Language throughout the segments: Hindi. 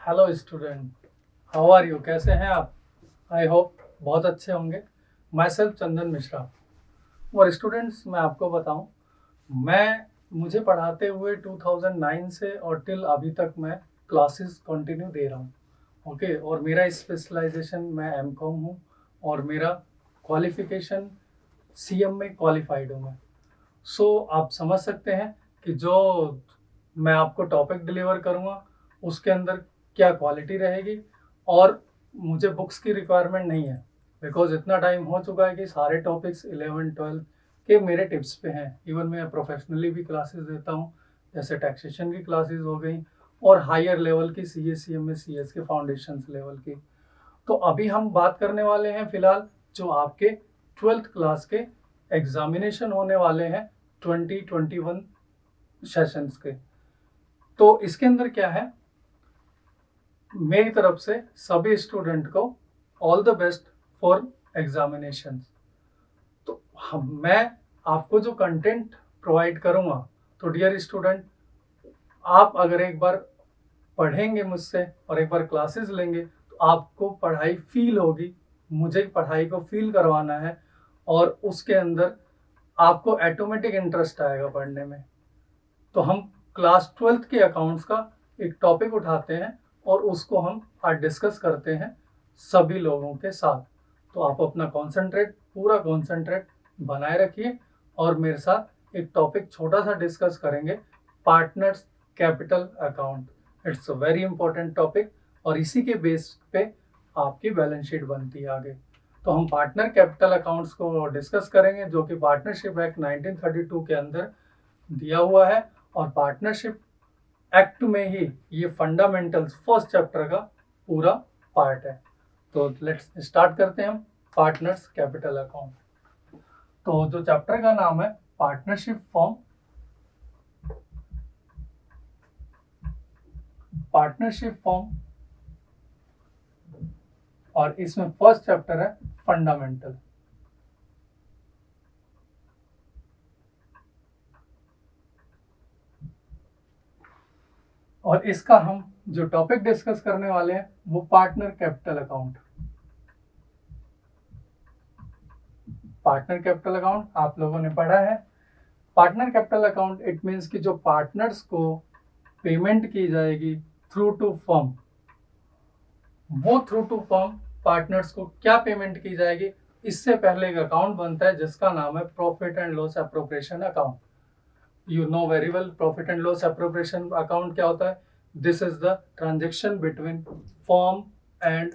Hello student, how are you? कैसे हैं आप? आई होप बहुत अच्छे होंगे। Myself Chandan Mishra. और स्टूडेंट्स, मैं आपको बताऊं, मैं मुझे पढ़ाते हुए 2009 से और टिल अभी तक मैं क्लासेस कंटिन्यू दे रहा हूं। ओके, और मेरा स्पेशलाइजेशन मैं एमकॉम हूं और मेरा क्वालिफिकेशन सीएम में क्वालिफाइड हूं मैं। सो आप समझ सकते हैं कि जो मैं आपको टॉपिक डिलीवर करूंगा उसके अंदर क्या क्वालिटी रहेगी। और मुझे बुक्स की रिक्वायरमेंट नहीं है, बिकॉज इतना टाइम हो चुका है कि सारे टॉपिक्स 11 12 के मेरे टिप्स पे हैं। इवन मैं प्रोफेशनली भी क्लासेस देता हूँ, जैसे टैक्सेशन की क्लासेस हो गई और हायर लेवल की C S C M S C S के फाउंडेशन लेवल की। तो अभी हम बात करने वाले हैं फिलहाल जो आपके 12th क्लास के एग्जामिनेशन होने वाले हैं 2021 सेशंस के। तो इसके अंदर क्या है, मेरी तरफ से सभी स्टूडेंट को all the best for examination. तो मैं आपको जो कंटेंट प्रोवाइड करूंगा, तो डियर स्टूडेंट, आप अगर एक बार पढ़ेंगे मुझसे और एक बार क्लासेस लेंगे तो आपको पढ़ाई फील होगी। मुझे पढ़ाई को फील करवाना है और उसके अंदर आपको ऑटोमेटिक इंटरेस्ट आएगा पढ़ने में। तो हम क्लास 12th के अकाउंट्स का एक टॉपिक उठाते हैं और उसको हम आज डिस्कस करते हैं सभी लोगों के साथ। तो आप अपना पूरा कॉन्सेंट्रेट बनाए रखिए और मेरे साथ एक टॉपिक छोटा सा डिस्कस करेंगे, partners capital account. It's a very important topic और इसी के बेस पे आपकी बैलेंस शीट बनती है आगे। तो हम पार्टनर कैपिटल अकाउंट्स को डिस्कस करेंगे, जो कि पार्टनरशिप एक्ट 1932 के अंदर दिया हुआ है। और पार्टनरशिप एक्ट में ही ये फंडामेंटल्स फर्स्ट चैप्टर का पूरा पार्ट है। तो लेट्स स्टार्ट करते हैं हम पार्टनर्स कैपिटल अकाउंट। तो जो चैप्टर का नाम है पार्टनरशिप फॉर्म, और इसमें फर्स्ट चैप्टर है फंडामेंटल। और इसका हम जो टॉपिक डिस्कस करने वाले हैं वो partner capital account. Partner capital account आप लोगों ने पढ़ा है। Partner capital account it means कि जो पार्टनर्स को पेमेंट की जाएगी थ्रू टू फर्म, वो थ्रू टू फर्म पार्टनर्स को क्या पेमेंट की जाएगी, इससे पहले एक अकाउंट बनता है जिसका नाम है profit and loss appropriation account. You know very well profit and loss appropriation account क्या होता है। This is the transaction between firm and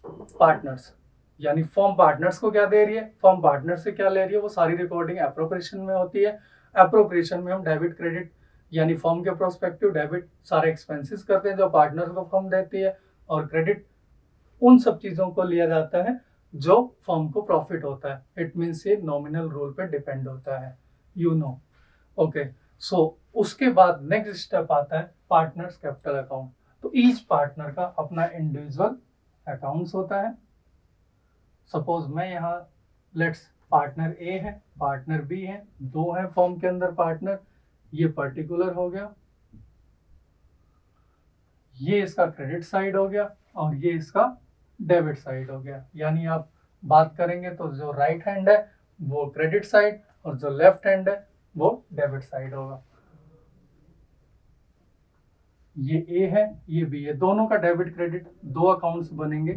partners. यानी फर्म पार्टनर्स को क्या दे रही है, फर्म पार्टनर से क्या ले रही है, वो सारी रिकॉर्डिंग एप्रोप्रिएशन में होती है। एप्रोप्रिएशन में हम डेबिट क्रेडिट यानी फर्म के प्रोस्पेक्टिव डेबिट सारे एक्सपेंसेस करते हैं जो पार्टनर को फर्म देती है, और क्रेडिट उन सब चीजों को लिया जाता है जो फर्म को प्रॉफिट होता है। इट मीन्स ये नॉमिनल रूल पे डिपेंड होता है, यू नो। ओके, सो उसके बाद नेक्स्ट स्टेप आता है पार्टनर्स कैपिटल अकाउंट। तो ईच पार्टनर का अपना इंडिविजुअल अकाउंट्स होता है। सपोज मैं यहाँ लेट्स पार्टनर ए है, पार्टनर बी है, दो है फर्म के अंदर पार्टनर। ये पर्टिकुलर हो गया, ये इसका क्रेडिट साइड हो गया और ये इसका डेबिट साइड हो गया। यानी आप बात करेंगे तो जो राइट हैंड है वो क्रेडिट साइड और जो लेफ्ट हैंड है वो डेबिट साइड होगा। ये ए है, ये बी है, दोनों का डेबिट क्रेडिट दो अकाउंट्स बनेंगे।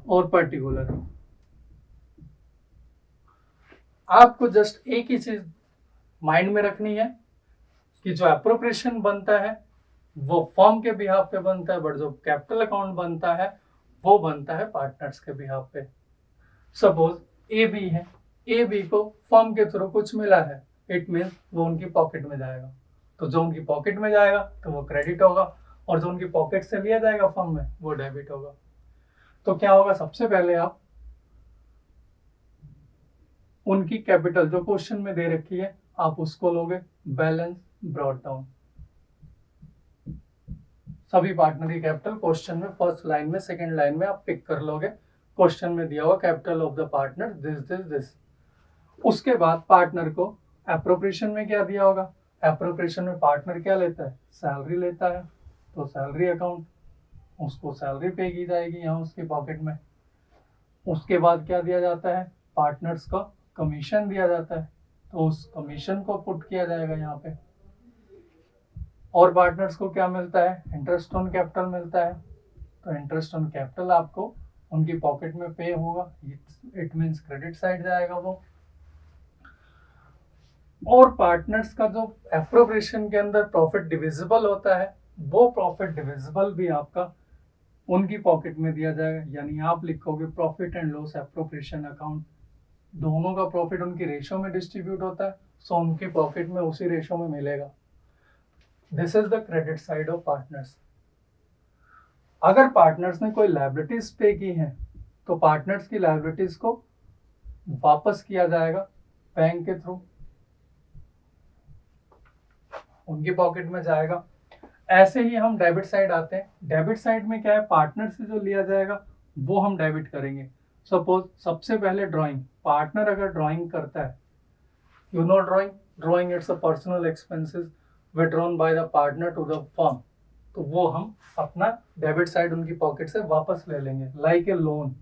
और पर्टिकुलर आपको जस्ट एक ही चीज माइंड में रखनी है कि जो एप्रोप्रिएशन बनता है वो फर्म के बिहाफ पे बनता है, बट जो कैपिटल अकाउंट बनता है वो बनता है पार्टनर्स के बिहाफ पे। सपोज ए बी है, ए बी को फर्म के थ्रू कुछ मिला है, इट मीन वो उनकी पॉकेट में जाएगा। तो जो उनकी पॉकेट में जाएगा तो वो क्रेडिट होगा, और जो उनकी पॉकेट से लिया जाएगा फर्म में वो डेबिट होगा। तो क्या होगा, सबसे पहले आप उनकी कैपिटल जो क्वेश्चन में दे रखी है आप उसको लोगे, बैलेंस ब्रॉट डाउन। सभी पार्टनर की कैपिटल क्वेश्चन में फर्स्ट लाइन में सेकंड लाइन में आप पिक कर लोगे। क्वेश्चन में दिया हुआ capital of the partner this this this. उसके बाद पार्टनर को एप्रोप्रिएशन में क्या दिया होगा, एप्रोप्रिएशन में पार्टनर क्या लेता है, सैलरी लेता है। तो सैलरी अकाउंट, उसको सैलरी पे की जाएगी यहाँ उसकी पॉकेट में। उसके बाद क्या दिया जाता है, पार्टनर्स का कमीशन दिया जाता है, तो उस कमीशन को पुट किया जाएगा यहाँ पे। और पार्टनर्स को क्या मिलता है, इंटरेस्ट ऑन कैपिटल मिलता है, तो इंटरेस्ट ऑन कैपिटल आपको उनकी पॉकेट में पे होगा, इट मीन्स क्रेडिट साइड जाएगा वो। और पार्टनर्स का जो एप्रोप्रिएशन के अंदर प्रॉफिट डिविजिबल होता है, वो प्रॉफिट डिविजिबल भी आपका उनकी पॉकेट में दिया जाएगा। यानी आप लिखोगे profit and loss appropriation account, दोनों का प्रॉफिट उनकी रेशो में डिस्ट्रीब्यूट होता है, सो उनकी पॉकेट में उसी रेशो में मिलेगा। This is the credit side of partners. अगर पार्टनर्स ने कोई लायबिलिटीज पे की हैं, तो पार्टनर्स की लायबिलिटीज को वापस किया जाएगा बैंक के थ्रू, उनकी पॉकेट में जाएगा। ऐसे ही हम डेबिट साइड आते हैं। डेबिट साइड में क्या है, पार्टनर से जो लिया जाएगा वो हम डेबिट करेंगे। सपोज सबसे पहले ड्राइंग, पार्टनर अगर ड्राइंग करता है, you know drawing it's a personal expenses withdrawn by the partner to the firm, तो वो हम अपना डेबिट साइड उनकी पॉकेट से वापस ले लेंगे, लाइक ए लोन।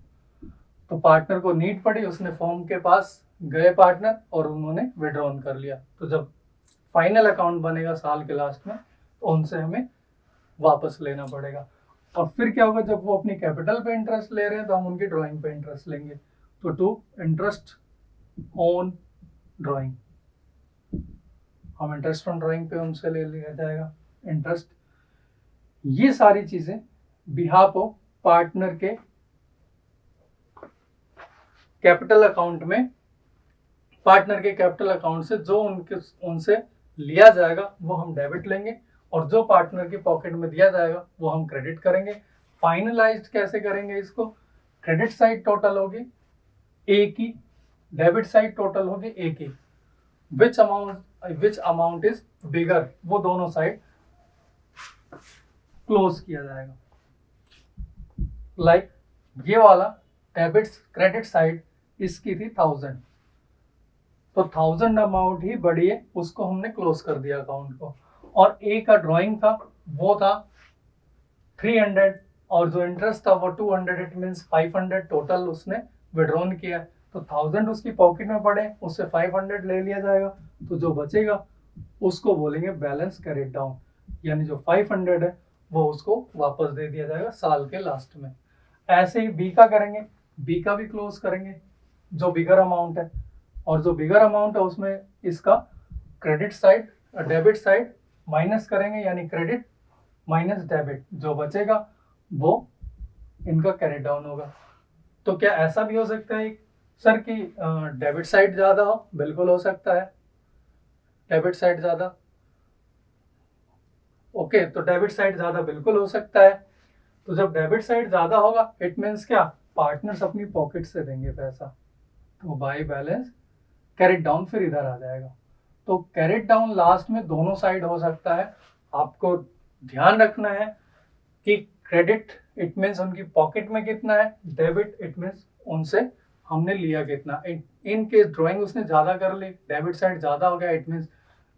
तो पार्टनर को नीड पड़ी, उसने फर्म के पास गए पार्टनर और उन्होंने विड्रॉन कर लिया, तो जब फाइनल अकाउंट बनेगा साल के लास्ट में, तो उनसे हमें वापस लेना पड़ेगा। और फिर क्या होगा, जब वो अपनी कैपिटल पे इंटरेस्ट ले रहे हैं तो हम उनकी ड्राइंग पे इंटरेस्ट लेंगे, तो टू इंटरेस्ट ऑन ड्राइंग, हम इंटरेस्ट ऑन ड्राइंग पे उनसे ले लिया जाएगा इंटरेस्ट। ये सारी चीजें बिहाफ ऑफ पार्टनर के कैपिटल अकाउंट में, पार्टनर के कैपिटल अकाउंट से जो उनसे लिया जाएगा वो हम डेबिट लेंगे, और जो पार्टनर की पॉकेट में दिया जाएगा वो हम क्रेडिट करेंगे। फाइनलाइज्ड कैसे करेंगे इसको, क्रेडिट साइड टोटल होगी ए की, डेबिट साइड टोटल होगी ए की, विच अमाउंट इज बिगर, वो दोनों साइड क्लोज किया जाएगा। लाइक ये वाला डेबिट क्रेडिट साइड इसकी थी 1000, तो 1000 अमाउंट ही बड़ी है, उसको हमने क्लोज कर दिया अकाउंट को। और ए का ड्राइंग था वो था 300, और जो इंटरेस्ट था वो 200, इट मीन्स 500 टोटल उसने विड्रॉन किया। तो 1000 उसकी पॉकेट में पड़े, उससे 500 ले लिया जाएगा, तो जो बचेगा उसको बोलेंगे बैलेंस कैरिड डाउन, यानी जो 500 है वो उसको वापस दे दिया जाएगा साल के लास्ट में। ऐसे ही बी का करेंगे, बी का भी क्लोज करेंगे, जो बिगर अमाउंट है, और जो बिगर अमाउंट है उसमें इसका credit side debit side minus करेंगे, यानी क्रेडिट माइनस डेबिट, जो बचेगा वो इनका कैरी डाउन होगा। तो क्या ऐसा भी हो सकता है सर कि डेबिट साइड ज्यादा हो? बिल्कुल हो सकता है, डेबिट साइड ज्यादा। ओके, तो डेबिट साइड ज्यादा बिल्कुल हो सकता है। तो जब डेबिट साइड ज्यादा होगा, इट मीन्स क्या, पार्टनर्स अपनी पॉकेट से देंगे पैसा, तो बाय बैलेंस कैरिड डाउन फिर इधर आ जाएगा। तो कैरिड डाउन लास्ट में दोनों साइड हो सकता है। आपको ध्यान रखना है कि क्रेडिट इट मीन्स उनकी पॉकेट में कितना है, डेबिट इट मीन्स उनसे हमने लिया कितना। इन केस ड्राइंग उसने ज्यादा कर ली, डेबिट साइड ज्यादा हो गया, इट मीन्स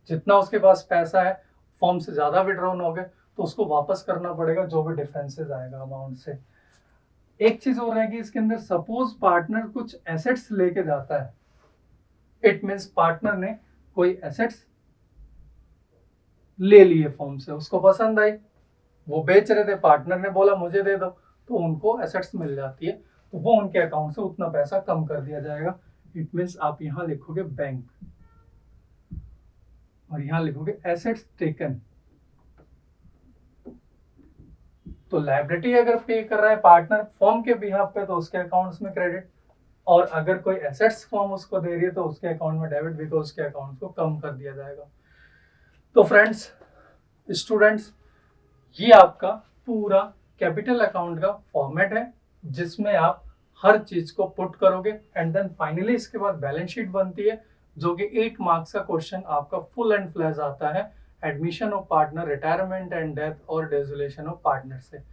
जितना उसके पास पैसा है फॉर्म से ज्यादा विड्रॉन हो गए, तो उसको वापस करना पड़ेगा जो भी डिफरेंसेस आएगा अमाउंट से। एक चीज और रहेगी इसके अंदर, सपोज पार्टनर कुछ एसेट्स लेके जाता है, इट मीन्स पार्टनर ने कोई एसेट्स ले लिए फॉर्म से, उसको पसंद आई, वो बेच रहे थे, पार्टनर ने बोला मुझे दे दो, तो उनको एसेट्स मिल जाती है, तो वो उनके अकाउंट से उतना पैसा कम कर दिया जाएगा। इट मीन्स आप यहां लिखोगे बैंक और यहां लिखोगे एसेट्स टेकन। तो लायबिलिटी अगर पे कर रहा है पार्टनर फॉर्म के बिहाफ पे, तो उसके अकाउंट्स में क्रेडिट, और अगर कोई एसेट्स फॉर्म उसको दे रही है तो उसके अकाउंट में डेबिट, बिकॉज उसके अकाउंट को कम कर दिया जाएगा। तो फ्रेंड्स, स्टूडेंट्स, ये आपका पूरा कैपिटल अकाउंट का फॉर्मेट है, जिसमें आप हर चीज को पुट करोगे, एंड देन फाइनली इसके बाद बैलेंस शीट बनती है, जो कि 8 मार्क्स का क्वेश्चन आपका फुल एंड फ्लैश आता है, admission of partner, retirement and death और डिसोल्यूशन ऑफ पार्टनर से।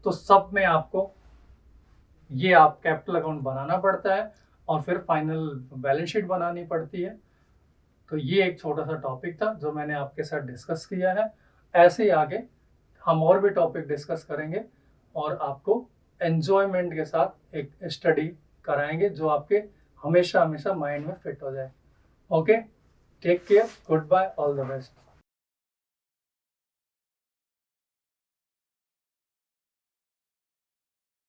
तो सब में आपको ये आप कैपिटल अकाउंट बनाना पड़ता है और फिर फाइनल बैलेंस शीट बनानी पड़ती है। तो ये एक छोटा सा टॉपिक था जो मैंने आपके साथ डिस्कस किया है। ऐसे ही आगे हम और भी टॉपिक डिस्कस करेंगे और आपको एन्जॉयमेंट के साथ एक स्टडी कराएंगे जो आपके हमेशा हमेशा माइंड में फिट हो जाए। Okay, take care, goodbye, all the best.